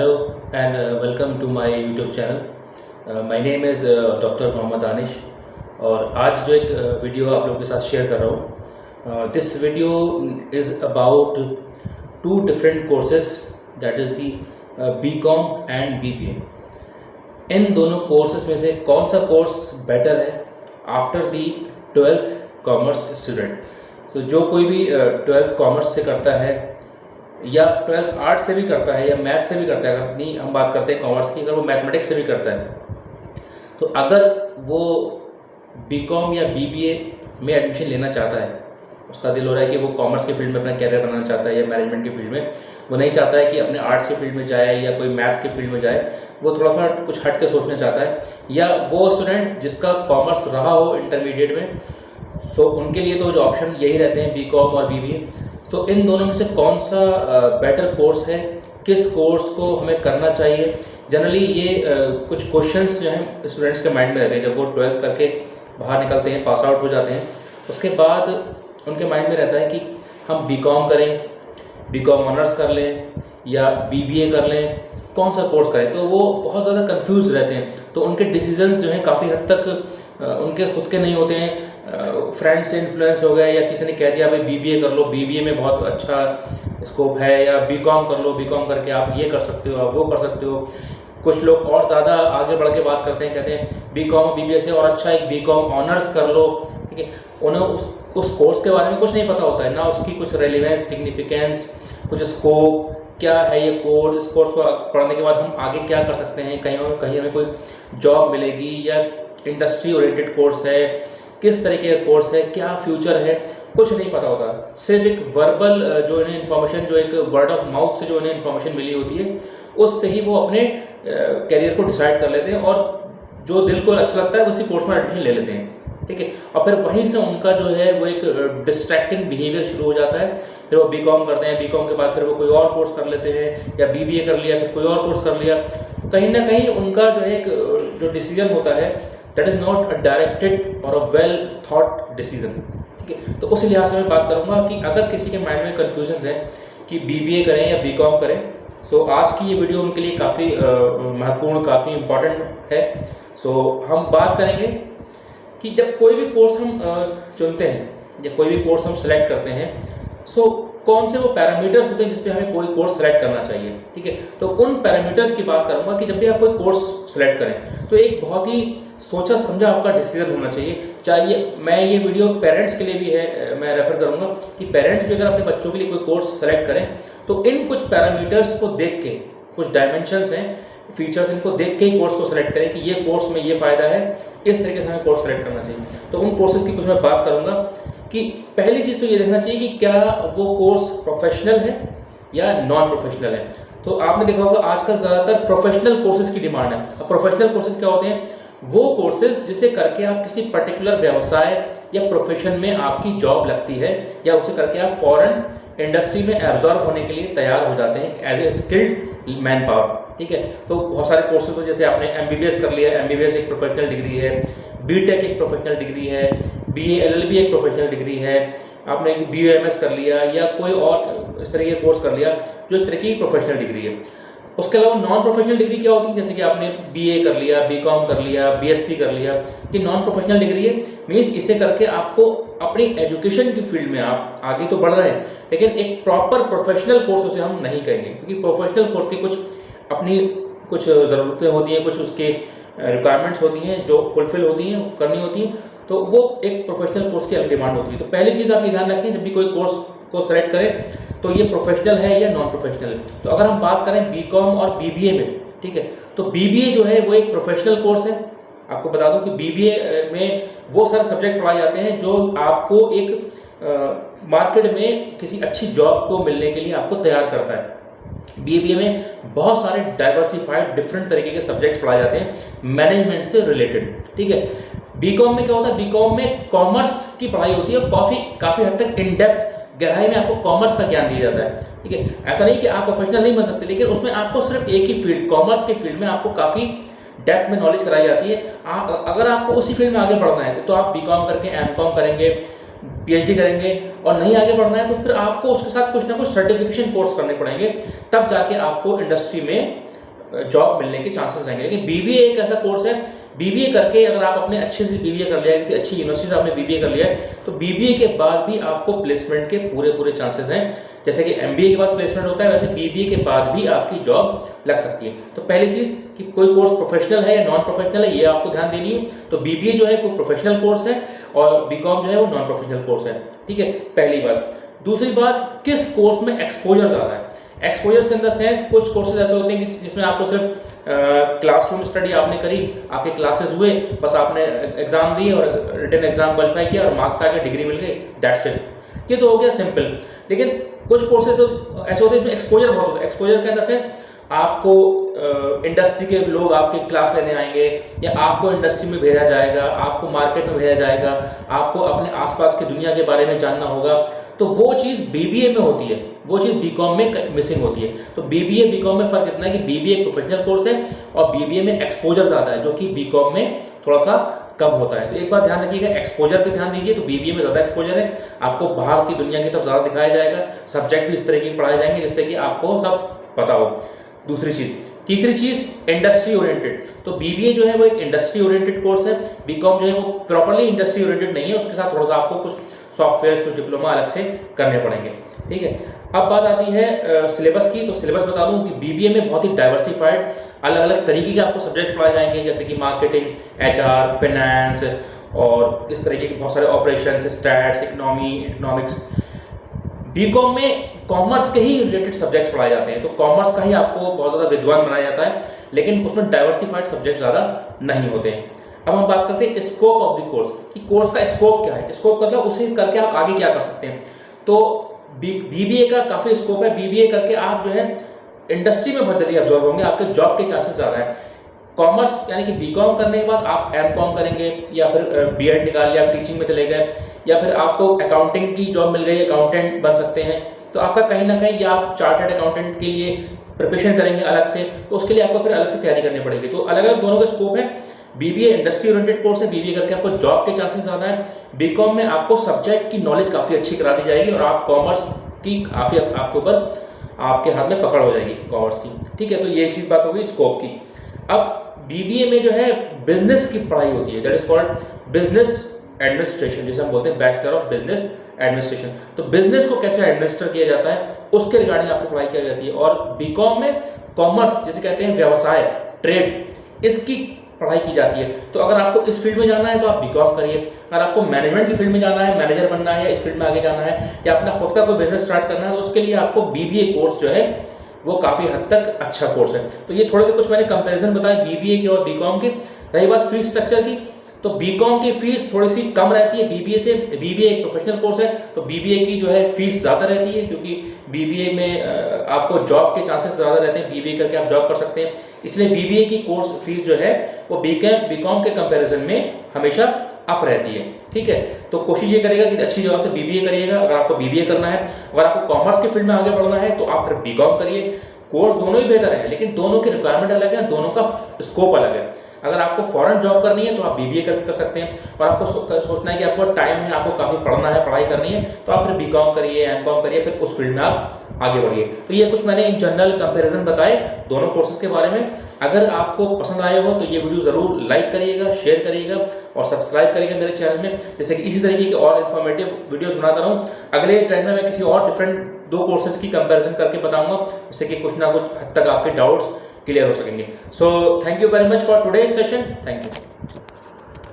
Hello and welcome to my YouTube channel. My name is doctor Mohammad Danish और आज जो एक वीडियो आप लोगों के साथ शेयर कर रहा हूँ, this video is about two different courses that is the BCom and BBA. इन दोनों कोर्सेज में से कौन सा कोर्स बेटर है after the 12th commerce student. तो जो कोई भी 12th कॉमर्स से करता है या 12th आर्ट्स से भी करता है या मैथ से भी करता है, अगर नहीं हम बात करते हैं कॉमर्स की, अगर वो मैथमेटिक्स से भी करता है, तो अगर वो BCom या BBA में एडमिशन लेना चाहता है, उसका दिल हो रहा है कि वो कॉमर्स के फील्ड में अपना कैरियर बनाना चाहता है या मैनेजमेंट के फील्ड में, वो नहीं चाहता है कि अपने आर्ट्स के फील्ड में जाए या कोई मैथ्स के फील्ड में जाए, वो थोड़ा सा कुछ हट के सोचना चाहता है, या वो स्टूडेंट जिसका कॉमर्स रहा हो इंटरमीडिएट में, तो उनके लिए तो जो ऑप्शन यही रहते हैं BCom और BBA. तो इन दोनों में से कौन सा बेटर कोर्स है, किस कोर्स को हमें करना चाहिए. जनरली ये कुछ क्वेश्चंस जो हैं स्टूडेंट्स के माइंड में रहते हैं जब वो 12th करके बाहर निकलते हैं, पास आउट हो जाते हैं. उसके बाद उनके माइंड में रहता है कि हम BCom करें, BCom ऑनर्स कर लें या BBA कर लें, कौन सा कोर्स करें. तो वो बहुत ज़्यादा कंफ्यूज रहते हैं. तो उनके डिसीजंस जो हैं काफ़ी हद तक उनके खुद के नहीं होते हैं. फ्रेंड से इन्फ्लुएंस हो गए या किसी ने कह दिया भाई BBA कर लो, BBA में बहुत अच्छा स्कोप है, या BCom कर लो, BCom करके आप ये कर सकते हो, आप वो कर सकते हो. कुछ लोग और ज़्यादा आगे बढ़ के बात करते हैं, कहते हैं BCom BBA से और अच्छा एक BCom ऑनर्स कर लो. ठीक है, उन्हें उस कोर्स के बारे में कुछ नहीं पता होता है, ना उसकी कुछ रेलिवेंस, सिग्निफिकेंस, कुछ स्कोप, क्या है ये कोर्स, इस कोर्स को पढ़ने के बाद हम आगे क्या कर सकते हैं, कहीं हमें कोई जॉब मिलेगी या इंडस्ट्री ओरिएंटेड कोर्स है, किस तरीके का कोर्स है, क्या फ्यूचर है, कुछ नहीं पता होता. सिर्फ एक वर्बल जो इन्हें इन्फॉर्मेशन, जो एक वर्ड ऑफ माउथ से जो इन्हें इन्फॉर्मेशन मिली होती है, उससे ही वो अपने करियर को डिसाइड कर लेते हैं और जो दिल को अच्छा लगता है उसी कोर्स में एडमिशन ले लेते हैं. ठीक है, और फिर वहीं से उनका जो है वो एक डिस्ट्रैक्टिंग बिहेवियर शुरू हो जाता है. फिर वो BCom करते हैं, BCom के बाद फिर वो कोई और कोर्स कर लेते हैं, या BBA कर लिया, फिर कोई और कोर्स कर लिया. कहीं ना कहीं उनका जो है एक जो डिसीजन होता है, that is not a directed और अ वेल थॉट डिसीजन. ठीक है, तो उस लिहाज से मैं बात करूँगा कि अगर किसी के माइंड में कन्फ्यूजन है कि BBA करें या BCom करें, सो आज की ये वीडियो उनके लिए काफ़ी महत्वपूर्ण, काफ़ी इम्पॉर्टेंट है. सो हम बात करेंगे कि जब कोई भी कोर्स हम चुनते हैं या कोई भी कोर्स हम सेलेक्ट करते हैं, सो कौन से वो पैरामीटर्स होते हैं जिस पे हमें कोई कोर्स सेलेक्ट करना चाहिए. ठीक है, तो उन पैरामीटर्स की बात करूंगा कि जब भी आप कोई कोर्स सेलेक्ट करें तो एक बहुत ही सोचा समझा आपका डिसीजन होना चाहिए. चाहिए मैं ये वीडियो पेरेंट्स के लिए भी है, मैं रेफर करूंगा कि पेरेंट्स भी अगर अपने बच्चों के लिए कोई कोर्स सेलेक्ट करें तो इन कुछ पैरामीटर्स को देख के, कुछ डायमेंशंस हैं, फीचर्स, इनको देख के ही कोर्स को सेलेक्ट करें कि ये कोर्स में ये फ़ायदा है, इस तरीके से हमें कोर्स सेलेक्ट करना चाहिए. तो उन कोर्सेज़ की कुछ मैं बात करूंगा कि पहली चीज़ तो ये देखना चाहिए कि क्या वो कोर्स प्रोफेशनल है या नॉन प्रोफेशनल है. तो आपने देखा होगा आजकल ज़्यादातर प्रोफेशनल कोर्सेज़ की डिमांड है. अब प्रोफेशनल कोर्सेज़ क्या होते हैं? वो कोर्सेज जिसे करके आप किसी पर्टिकुलर व्यवसाय या प्रोफेशन में आपकी जॉब लगती है, या उसे करके आप फॉरेन इंडस्ट्री में एब्जॉर्ब होने के लिए तैयार हो जाते हैं as a skilled man power. ठीक है, तो बहुत सारे कोर्सेज, तो जैसे आपने MBBS कर लिया, MBBS एक प्रोफेशनल डिग्री है, BTech एक प्रोफेशनल डिग्री है, BA LLB एक प्रोफेशनल डिग्री है, आपने BUMS कर लिया या कोई और इस तरह के कोर्स कर लिया जो एक तरह की प्रोफेशनल डिग्री है. उसके अलावा नॉन प्रोफेशनल डिग्री क्या होती है? जैसे कि आपने BA कर लिया, BCom कर लिया, BSc कर लिया, ये नॉन प्रोफेशनल डिग्री है. मीन्स इसे करके आपको अपनी एजुकेशन की फील्ड में आप आगे तो बढ़ रहे हैं, लेकिन एक प्रॉपर प्रोफेशनल कोर्स उसे हम नहीं कहेंगे, क्योंकि प्रोफेशनल कोर्स की कुछ अपनी कुछ ज़रूरतें होती हैं, कुछ उसके रिक्वायरमेंट्स होती हैं जो फुलफिल होती हैं, करनी होती हैं. तो वो एक प्रोफेशनल कोर्स की अलग डिमांड होती है. तो पहली चीज़ आप ये ध्यान रखें जब भी कोई कोर्स को सेलेक्ट करें तो ये प्रोफेशनल है या नॉन प्रोफेशनल है. तो अगर हम बात करें BCom और BBA में, ठीक है, तो BBA जो है वो एक प्रोफेशनल कोर्स है. आपको बता दूं कि BBA में वो सारे सब्जेक्ट पढ़ाए जाते हैं जो आपको एक मार्केट में किसी अच्छी जॉब को मिलने के लिए आपको तैयार करता है. BBA में बहुत सारे डाइवर्सिफाइड डिफरेंट तरीके के सब्जेक्ट्स पढ़ाए जाते हैं मैनेजमेंट से रिलेटेड. ठीक है, BCom में क्या होता है? BCom में कॉमर्स की पढ़ाई होती है और काफ़ी हद तक इन डेप्थ, गहराई में आपको कॉमर्स का ज्ञान दिया जाता है. ठीक है, ऐसा नहीं कि आप प्रोफेशनल नहीं बन सकते, लेकिन उसमें आपको सिर्फ एक ही फील्ड, कॉमर्स के फील्ड में आपको काफ़ी डेप्थ में नॉलेज कराई जाती है. अगर आपको उसी फील्ड में आगे बढ़ना है तो आप BCom करके MCom करेंगे, PhD करेंगे, और नहीं आगे बढ़ना है तो फिर आपको उसके साथ कुछ ना कुछ सर्टिफिकेशन कोर्स करने पड़ेंगे, तब जाके आपको इंडस्ट्री में जॉब मिलने के चांसेस रहेंगे। लेकिन बीबीए एक ऐसा कोर्स है, बीबीए करके अगर आप अपने अच्छे से बीबीए कर लिया है, किसी अच्छी यूनिवर्सिटी से आपने बीबीए कर लिया है, तो बीबीए के बाद भी आपको प्लेसमेंट के पूरे चांसेस हैं। जैसे कि एमबीए के बाद प्लेसमेंट होता है, वैसे बीबीए के बाद भी आपकी जॉब लग सकती है। तो पहली चीज़ कि कोई कोर्स प्रोफेशनल है या नॉन प्रोफेशनल है, ये आपको ध्यान देनी है। तो बीबीए जो है वो प्रोफेशनल कोर्स है और बीकॉम जो है वो नॉन प्रोफेशनल कोर्स है, ठीक है, पहली बात। दूसरी बात, किस कोर्स में एक्सपोजर ज़्यादा है। एक्सपोजर इन द सेंस, कुछ कोर्सेज ऐसे होते हैं जिसमें आपको सिर्फ क्लासरूम स्टडी आपने करी, आपके क्लासेस हुए, बस आपने एग्जाम दिए और रिटन एग्जाम क्वालिफाई किया और मार्क्स आ गए, डिग्री मिल गई, दैट्स इट। ये तो हो गया सिंपल। लेकिन कुछ कोर्सेज ऐसे होते हैं जिसमें एक्सपोजर बहुत होता है। एक्सपोजर के अंदर से आपको इंडस्ट्री के लोग आपके क्लास लेने आएंगे, या आपको इंडस्ट्री में भेजा जाएगा, आपको मार्केट में भेजा जाएगा, आपको अपने आसपास की दुनिया के बारे में जानना होगा। तो वो चीज़ बीबीए में होती है, वो चीज़ बीकॉम में मिसिंग होती है। तो बीबीए बीकॉम में फ़र्क इतना है कि बीबीए एक प्रोफेशनल कोर्स है और बीबीए में एक्सपोजर ज़्यादा है, जो कि बीकॉम में थोड़ा सा कम होता है। तो एक बात ध्यान रखिएगा, एक्सपोजर पे ध्यान दीजिए। तो बीबीए में ज़्यादा एक्सपोजर है, आपको बाहर की दुनिया की तरफ ज़्यादा दिखाया जाएगा, सब्जेक्ट भी इस तरीके के पढ़ाए जाएंगे जिससे कि आपको सब पता हो। दूसरी चीज़। तीसरी चीज़, इंडस्ट्री ओरिएंटेड। तो बीबीए जो है वो एक इंडस्ट्री ओरिएंटेड कोर्स है, बीकॉम जो है वो प्रॉपर्ली इंडस्ट्री ओरिएंटेड नहीं है, उसके साथ थोड़ा सा आपको कुछ सॉफ्टवेयर, कुछ डिप्लोमा अलग से करने पड़ेंगे, ठीक है। अब बात आती है सिलेबस की। तो सिलेबस बता दूं कि बीबीए में बहुत ही डाइवर्सिफाइड अलग अलग तरीके के आपको सब्जेक्ट पढ़ाए जाएंगे, जैसे कि मार्केटिंग, एचआर, फाइनेंस और इस तरीके के बहुत सारे ऑपरेशंस, स्टैट्स, इकोनॉमिक्स। बीकॉम में कॉमर्स के ही रिलेटेड सब्जेक्ट्स पढ़ाए जाते हैं, तो कॉमर्स का ही आपको बहुत ज़्यादा विद्वान बनाया जाता है, लेकिन उसमें डाइवर्सिफाइड सब्जेक्ट ज़्यादा नहीं होते हैं। अब हम बात करते हैं स्कोप ऑफ द कोर्स, कि कोर्स का स्कोप क्या है। स्कोप मतलब उसे करके आप आगे क्या कर सकते हैं। तो बीबीए का काफ़ी स्कोप है। बीबीए करके आप जो है इंडस्ट्री में बहुत जल्दी ऑब्जॉर्व होंगे, आपके जॉब के चांसेस ज़्यादा हैं। कॉमर्स यानी कि बीकॉम करने के बाद आप एमकॉम करेंगे, या फिर बीएड निकाल लिया, आप टीचिंग में चले गए, या फिर आपको अकाउंटिंग की जॉब मिल गई, अकाउंटेंट बन सकते हैं। तो आपका कहीं ना कहीं, या आप चार्टर्ड अकाउंटेंट के लिए प्रिपरेशन करेंगे अलग से, तो उसके लिए आपको फिर अलग से तैयारी करनी पड़ेगी। तो अलग अलग दोनों का स्कोप है। बीबीए इंडस्ट्री ओरिएंटेड कोर्स है, बीबीए करके आपको जॉब के चांसेस ज़्यादा है। बीकॉम में आपको सब्जेक्ट की नॉलेज काफ़ी अच्छी करा दी जाएगी और आप कॉमर्स की काफ़ी आपके ऊपर, आपके हाथ में पकड़ हो जाएगी कॉमर्स की, ठीक है। तो ये चीज़ बात होगी स्कोप की। अब बीबीए में जो है बिजनेस की पढ़ाई होती है, that is called business administration, जिसे हम बोलते हैं बैचलर ऑफ बिजनेस एडमिनिस्ट्रेशन। तो बिजनेस को कैसे एडमिनिस्टर किया जाता है उसके रिगार्डिंग आपको पढ़ाई की जाती है। और बीकॉम में कॉमर्स, जिसे कहते हैं व्यवसाय, ट्रेड, इसकी पढ़ाई की जाती है। तो अगर आपको इस फील्ड में जाना है तो आप बीकॉम करिए, अगर आपको मैनेजमेंट की फील्ड में जाना है, मैनेजर बनना है, या इस फील्ड में आगे जाना है, या अपना खुद का कोई बिजनेस स्टार्ट करना है, तो उसके लिए आपको बीबीए कोर्स जो है वो काफ़ी हद तक अच्छा कोर्स है। तो ये थोड़े से कुछ मैंने कंपैरिजन बताए बीबीए के और बीकॉम के। रही बात फीस स्ट्रक्चर की, तो बीकॉम की फीस थोड़ी सी कम रहती है बीबीए से। बीबीए एक प्रोफेशनल कोर्स है, तो बीबीए की जो है फीस ज़्यादा रहती है, क्योंकि बीबीए में आपको जॉब के चांसेस ज़्यादा रहते हैं, बीबीए करके आप जॉब कर सकते हैं। इसलिए बीबीए की कोर्स फीस जो है वो बीकॉम के कंपैरिजन में हमेशा अप रहती है, ठीक है। तो कोशिश ये करेगा कि अच्छी जगह से बीबीए करिएगा। अगर आपको बीबीए करना है, अगर आपको कॉमर्स के फील्ड में आगे बढ़ना है, तो आप फिर बीकॉम करिए। कोर्स दोनों ही बेहतर है, लेकिन दोनों की रिक्वायरमेंट अलग है, दोनों का स्कोप अलग है। अगर आपको फॉरेन जॉब करनी है तो आप बीबीए करके कर सकते हैं, और आपको सोचना है कि आपको टाइम है, आपको काफ़ी पढ़ना है, पढ़ाई करनी है, तो आप फिर बीकॉम करिए, एमकॉम करिए, फिर उस फील्ड में आप आगे बढ़िए। तो ये कुछ मैंने इन जनरल कंपैरिजन बताए दोनों कोर्सेज के बारे में। अगर आपको पसंद आए हो तो ये वीडियो ज़रूर लाइक करिएगा, शेयर करिएगा और सब्सक्राइब करिएगा मेरे चैनल में, जैसे कि इसी तरीके की और इन्फॉर्मेटिव वीडियोज़ बनाता रहूँ। अगले टाइम में मैं किसी और डिफरेंट दो कोर्सेज की कंपैरिजन करके बताऊंगा, जिससे कि कुछ ना कुछ हद तक आपके डाउट्स क्लियर हो सकेंगे। So thank you very much for today's session. Thank you.